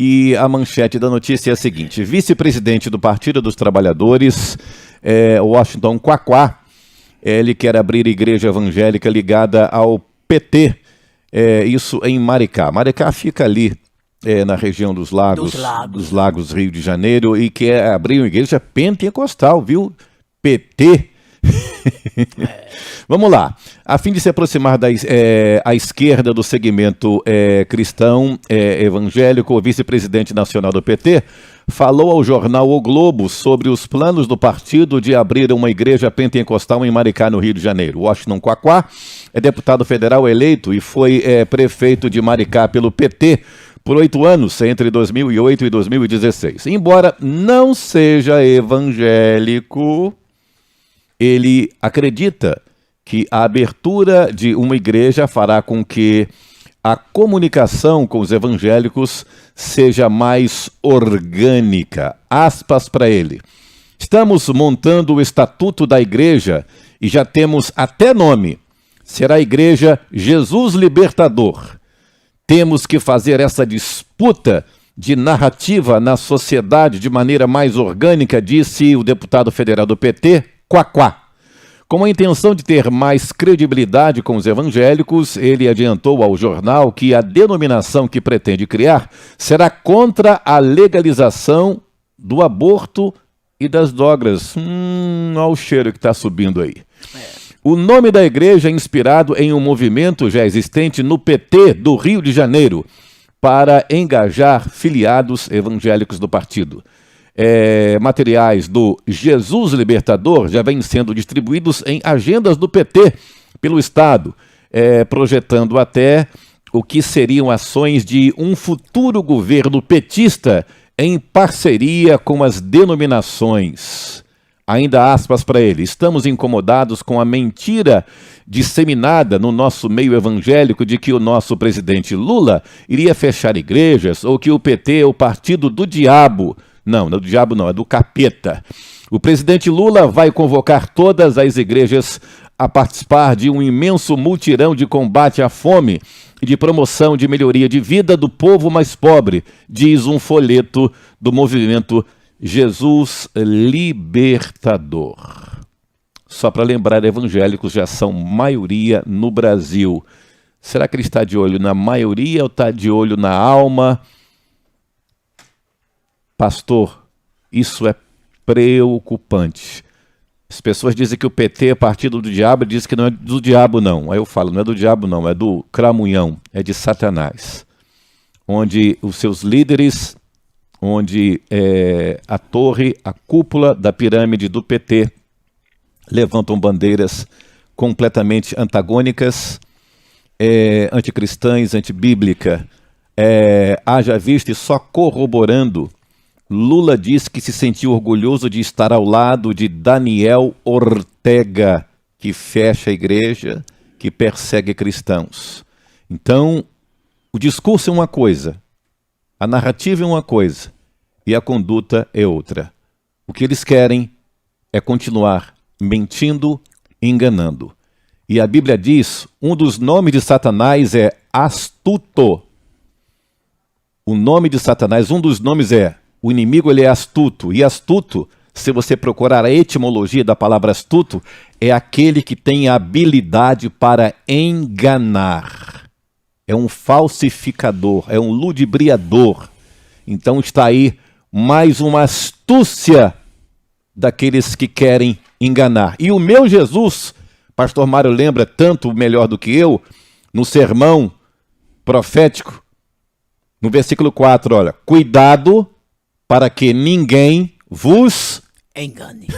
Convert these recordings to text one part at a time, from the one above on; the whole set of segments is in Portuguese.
E a manchete da notícia é a seguinte: vice-presidente do Partido dos Trabalhadores, Washington Quaquá, ele quer abrir igreja evangélica ligada ao PT, isso em Maricá. Maricá fica ali na região dos Lagos, Rio de Janeiro, e quer abrir uma igreja pentecostal, viu? PT. Vamos lá. A fim de se aproximar à esquerda do segmento cristão evangélico, o vice-presidente nacional do PT falou ao jornal O Globo sobre os planos do partido de abrir uma igreja pentecostal em Maricá, no Rio de Janeiro. Washington Quaquá é deputado federal eleito e foi prefeito de Maricá pelo PT por 8 anos, entre 2008 e 2016. Embora não seja evangélico, ele acredita que a abertura de uma igreja fará com que a comunicação com os evangélicos seja mais orgânica. Aspas para ele: estamos montando o estatuto da igreja e já temos até nome. Será a Igreja Jesus Libertador. Temos que fazer essa disputa de narrativa na sociedade de maneira mais orgânica, disse o deputado federal do PT, Quaquá. Com a intenção de ter mais credibilidade com os evangélicos, ele adiantou ao jornal que a denominação que pretende criar será contra a legalização do aborto e das drogas. Olha o cheiro que está subindo aí. O nome da igreja é inspirado em um movimento já existente no PT do Rio de Janeiro para engajar filiados evangélicos do partido. Materiais do Jesus Libertador já vêm sendo distribuídos em agendas do PT pelo Estado, projetando até o que seriam ações de um futuro governo petista em parceria com as denominações. Ainda aspas para ele: estamos incomodados com a mentira disseminada no nosso meio evangélico de que o nosso presidente Lula iria fechar igrejas ou que o PT é o partido do diabo. Não, não é do diabo não, é do capeta. O presidente Lula vai convocar todas as igrejas a participar de um imenso mutirão de combate à fome e de promoção de melhoria de vida do povo mais pobre, diz um folheto do movimento Jesus Libertador. Só para lembrar, evangélicos já são maioria no Brasil. Será que ele está de olho na maioria ou está de olho na alma? Pastor, isso é preocupante. As pessoas dizem que o PT é partido do diabo, dizem que não é do diabo não. Aí eu falo, não é do diabo não, é do cramunhão, é de Satanás. Onde os seus líderes, onde a torre, a cúpula da pirâmide do PT levantam bandeiras completamente antagônicas, anticristãs, antibíblica. Haja vista e só corroborando, Lula disse que se sentiu orgulhoso de estar ao lado de Daniel Ortega, que fecha a igreja, que persegue cristãos. Então, o discurso é uma coisa, a narrativa é uma coisa e a conduta é outra. O que eles querem é continuar mentindo e enganando. E a Bíblia diz, um dos nomes de Satanás é astuto. O nome de Satanás, um dos nomes o inimigo, ele é astuto. E astuto, se você procurar a etimologia da palavra astuto, é aquele que tem a habilidade para enganar. É um falsificador, é um ludibriador. Então está aí mais uma astúcia daqueles que querem enganar. E o meu Jesus, pastor Mário lembra tanto melhor do que eu, no sermão profético, no versículo 4, olha, cuidado para que ninguém vos engane.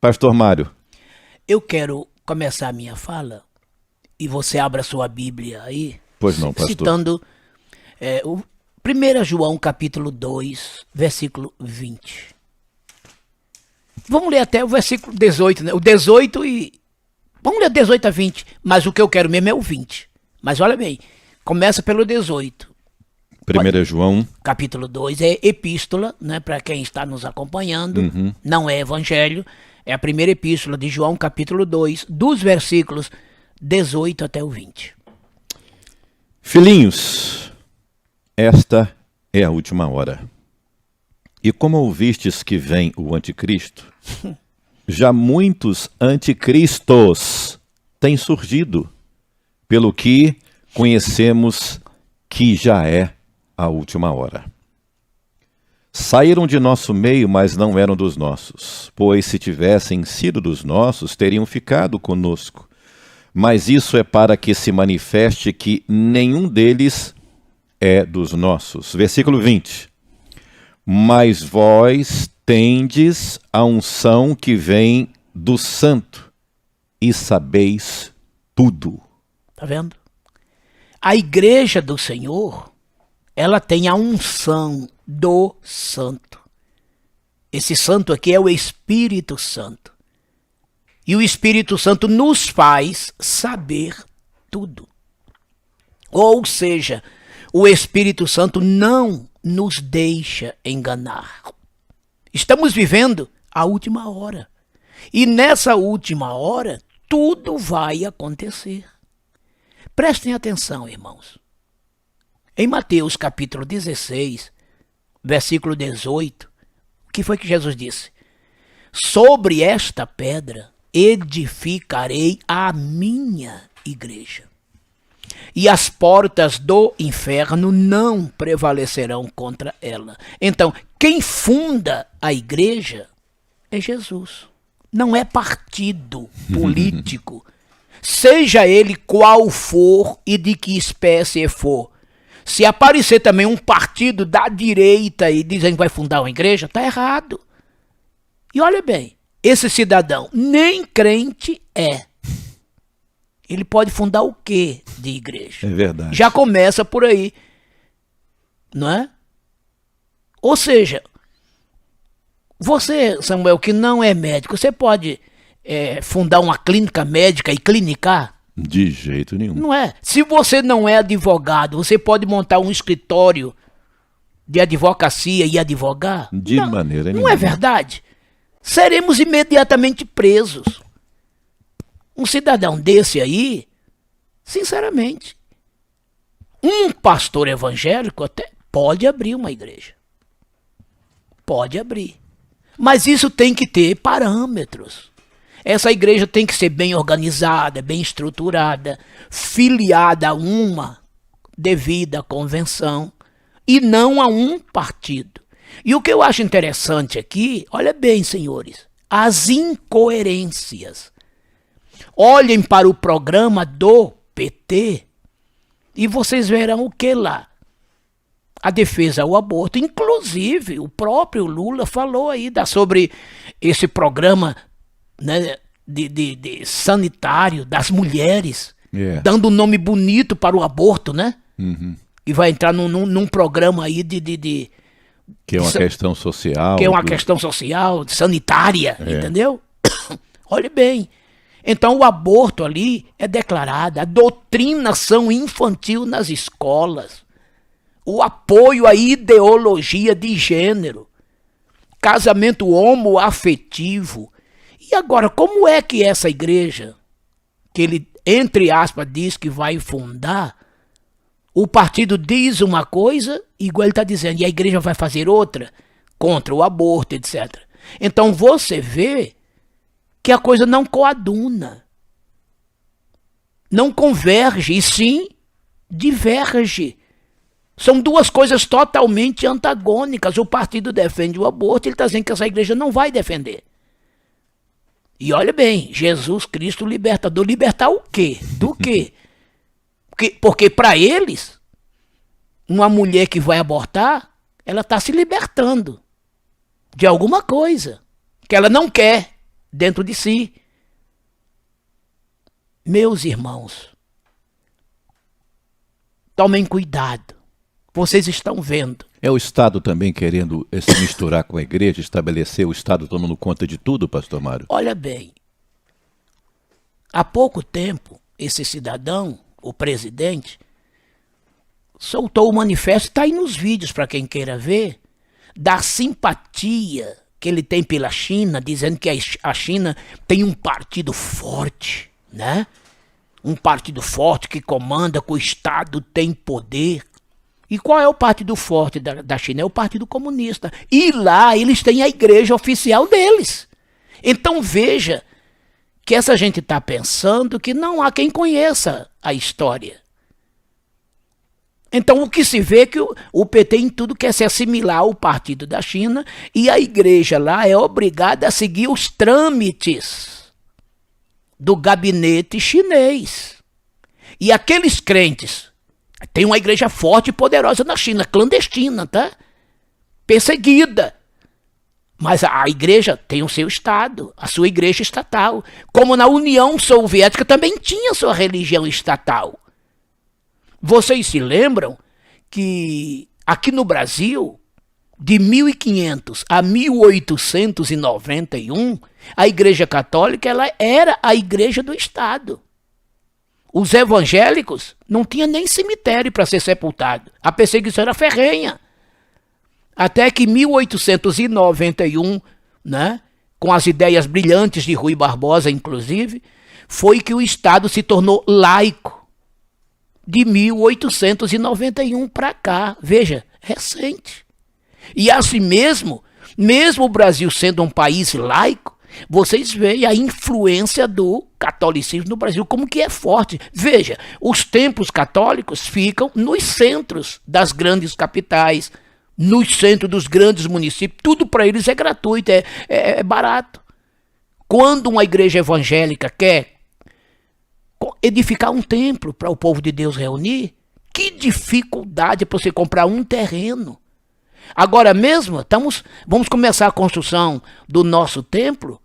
Pastor Mário. Eu quero começar a minha fala, e você abra a sua Bíblia aí, pois não, pastor. Citando o 1 João capítulo 2, versículo 20. Vamos ler até o versículo 18, né? O 18 e... Vamos ler 18 a 20, mas o que eu quero mesmo é o 20. Mas olha bem, começa pelo 18. 1 João. Capítulo 2 é epístola, né, para quem está nos acompanhando, não é evangelho, é a primeira epístola de João, capítulo 2, dos versículos 18 até o 20. Filhinhos, esta é a última hora. E como ouvistes que vem o anticristo, já muitos anticristos têm surgido, pelo que conhecemos que já é a última hora. Saíram de nosso meio, mas não eram dos nossos, pois se tivessem sido dos nossos, teriam ficado conosco. Mas isso é para que se manifeste que nenhum deles é dos nossos. Versículo 20. Mas vós tendes a unção que vem do Santo, e sabeis tudo. Tá vendo? A igreja do Senhor, ela tem a unção do Santo. Esse Santo aqui é o Espírito Santo. E o Espírito Santo nos faz saber tudo. Ou seja, o Espírito Santo não nos deixa enganar. Estamos vivendo a última hora. E nessa última hora, tudo vai acontecer. Prestem atenção, irmãos. Em Mateus capítulo 16, versículo 18, o que foi que Jesus disse? Sobre esta pedra edificarei a minha igreja. E as portas do inferno não prevalecerão contra ela. Então, quem funda a igreja é Jesus. Não é partido político. Seja ele qual for e de que espécie for. Se aparecer também um partido da direita e dizendo que vai fundar uma igreja, está errado. E olha bem, esse cidadão nem crente é. Ele pode fundar o quê de igreja? É verdade. Já começa por aí. Não é? Ou seja, você, Samuel, que não é médico, você pode fundar uma clínica médica e clinicar? De jeito nenhum. Não é? Se você não é advogado, você pode montar um escritório de advocacia e advogar? De maneira nenhuma. Não é verdade? Seremos imediatamente presos. Um cidadão desse aí, sinceramente, um pastor evangélico até pode abrir uma igreja. Pode abrir. Mas isso tem que ter parâmetros. Essa igreja tem que ser bem organizada, bem estruturada, filiada a uma devida convenção e não a um partido. E o que eu acho interessante aqui, olha bem, senhores, as incoerências. Olhem para o programa do PT e vocês verão o que lá? A defesa ao aborto. Inclusive, o próprio Lula falou aí sobre esse programa, né, de sanitário das mulheres, dando um nome bonito para o aborto, né? Uhum. E vai entrar num programa aí que é uma questão social. Que é uma questão social, sanitária, entendeu? Olhe bem. Então o aborto ali é declarado, a doutrinação infantil nas escolas, o apoio à ideologia de gênero, casamento homoafetivo. E agora, como é que essa igreja, que ele, entre aspas, diz que vai fundar, o partido diz uma coisa, igual ele está dizendo, e a igreja vai fazer outra, contra o aborto, etc. Então você vê que a coisa não coaduna, não converge, e sim diverge. São duas coisas totalmente antagônicas. O partido defende o aborto, ele está dizendo que essa igreja não vai defender. E olha bem, Jesus Cristo libertador, libertar o quê? Do quê? Porque para eles, uma mulher que vai abortar, ela está se libertando de alguma coisa que ela não quer dentro de si. Meus irmãos, tomem cuidado. Vocês estão vendo. É o Estado também querendo se misturar com a igreja, estabelecer o Estado tomando conta de tudo, pastor Mário? Olha bem, há pouco tempo, esse cidadão, o presidente, soltou o manifesto, está aí nos vídeos para quem queira ver, da simpatia que ele tem pela China, dizendo que a China tem um partido forte, né? Um partido forte que comanda, que o Estado tem poder. E qual é o partido forte da China? É o Partido Comunista. E lá eles têm a igreja oficial deles. Então veja que essa gente está pensando que não há quem conheça a história. Então o que se vê é que o PT em tudo quer se assimilar ao partido da China e a igreja lá é obrigada a seguir os trâmites do gabinete chinês. E aqueles crentes, tem uma igreja forte e poderosa na China, clandestina, tá? Perseguida. Mas a igreja tem o seu Estado, a sua igreja estatal. Como na União Soviética também tinha sua religião estatal. Vocês se lembram que aqui no Brasil, de 1500 a 1891, a Igreja Católica ela era a igreja do Estado. Os evangélicos não tinham nem cemitério para ser sepultado. A perseguição era ferrenha. Até que em 1891, né, com as ideias brilhantes de Rui Barbosa, inclusive, foi que o Estado se tornou laico. De 1891 para cá. Veja, recente. E assim mesmo o Brasil sendo um país laico, vocês veem a influência do catolicismo no Brasil, como que é forte. Veja, os templos católicos ficam nos centros das grandes capitais, nos centros dos grandes municípios, tudo para eles é gratuito, é barato. Quando uma igreja evangélica quer edificar um templo para o povo de Deus reunir, que dificuldade para você comprar um terreno. Agora mesmo, vamos começar a construção do nosso templo.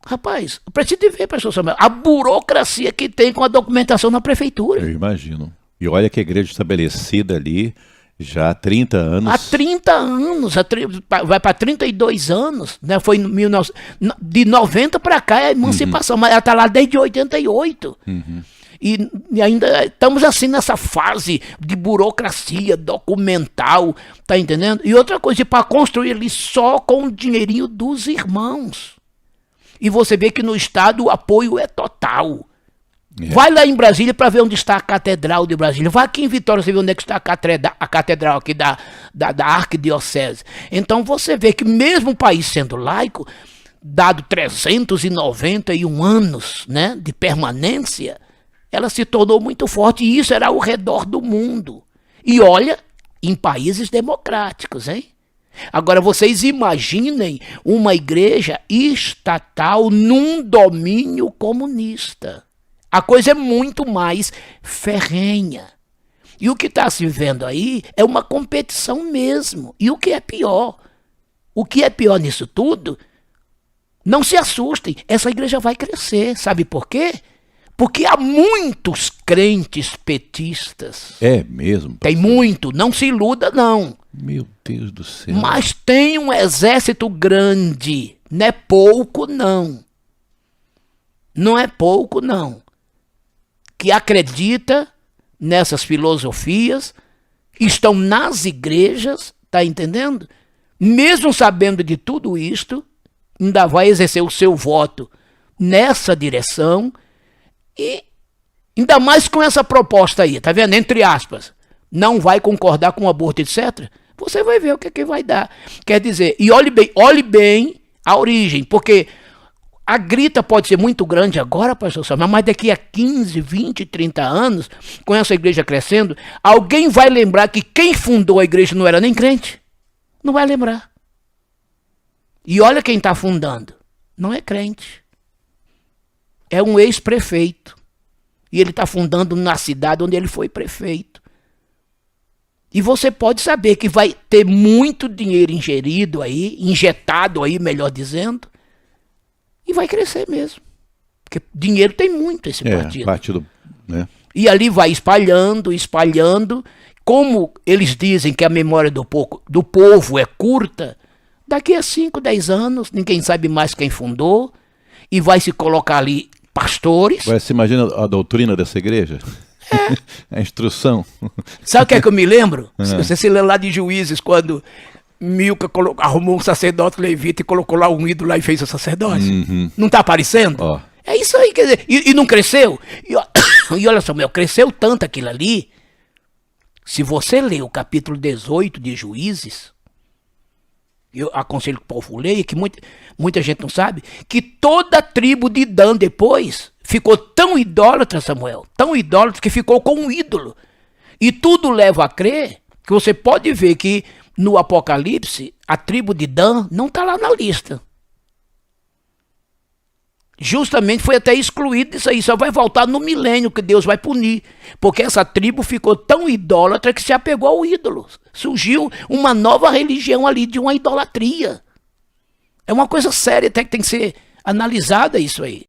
Rapaz, eu preciso de ver, pastor Samuel, a burocracia que tem com a documentação na prefeitura. Eu imagino. E olha que a igreja estabelecida ali já há 30 anos. Há 30 anos, vai para 32 anos, né? Foi de 90 para cá é a emancipação, mas ela está lá desde 88. E ainda estamos assim nessa fase de burocracia documental, tá entendendo? E outra coisa, para construir ali só com o dinheirinho dos irmãos. E você vê que no Estado o apoio é total. Vai lá em Brasília para ver onde está a Catedral de Brasília. Vai aqui em Vitória, você vê onde é que está a Catedral aqui da Arquidiocese. Então você vê que mesmo o país sendo laico, dado 391 anos, né, de permanência, ela se tornou muito forte e isso era ao redor do mundo. E olha, em países democráticos, hein? Agora vocês imaginem uma igreja estatal num domínio comunista. A coisa é muito mais ferrenha. E o que está se vendo aí é uma competição mesmo. E o que é pior? O que é pior nisso tudo? Não se assustem, essa igreja vai crescer. Sabe por quê? Porque há muitos crentes petistas. É mesmo? Tem muito, não se iluda não. Meu Deus do céu. Mas tem um exército grande. Não é pouco não. Não é pouco não. Que acredita nessas filosofias, estão nas igrejas, tá entendendo? Mesmo sabendo de tudo isto, ainda vai exercer o seu voto nessa direção e ainda mais com essa proposta aí, tá vendo? Entre aspas, não vai concordar com o aborto, etc. Você vai ver o que vai dar. Quer dizer, e olhe bem a origem, porque a grita pode ser muito grande agora, pastor Samuel, mas daqui a 15, 20, 30 anos, com essa igreja crescendo, alguém vai lembrar que quem fundou a igreja não era nem crente. Não vai lembrar. E olha quem está fundando. Não é crente. É um ex-prefeito. E ele está fundando na cidade onde ele foi prefeito. E você pode saber que vai ter muito dinheiro injetado aí, melhor dizendo, e vai crescer mesmo. Porque dinheiro tem muito esse partido. Né? E ali vai espalhando. Como eles dizem que a memória do povo é curta, daqui a 5, 10 anos, ninguém sabe mais quem fundou, e vai se colocar ali pastores. Você imagina a doutrina dessa igreja? A instrução. Sabe o que é que eu me lembro? Você se lembra lá de Juízes, quando Milca arrumou um sacerdote levita e colocou lá um ídolo lá e fez o sacerdócio. Não está aparecendo? Oh. É isso aí, quer dizer, e não cresceu? E olha só, cresceu tanto aquilo ali, Se você ler o capítulo 18 de Juízes, eu aconselho que o povo leia, que muita gente não sabe, que toda a tribo de Dan depois ficou tão idólatra, Samuel, tão idólatra que ficou com um ídolo. E tudo leva a crer que você pode ver que no Apocalipse a tribo de Dan não está lá na lista. Justamente foi até excluído disso aí, só vai voltar no milênio que Deus vai punir, porque essa tribo ficou tão idólatra que se apegou ao ídolo. Surgiu uma nova religião ali de uma idolatria. É uma coisa séria, até que tem que ser analisada isso aí.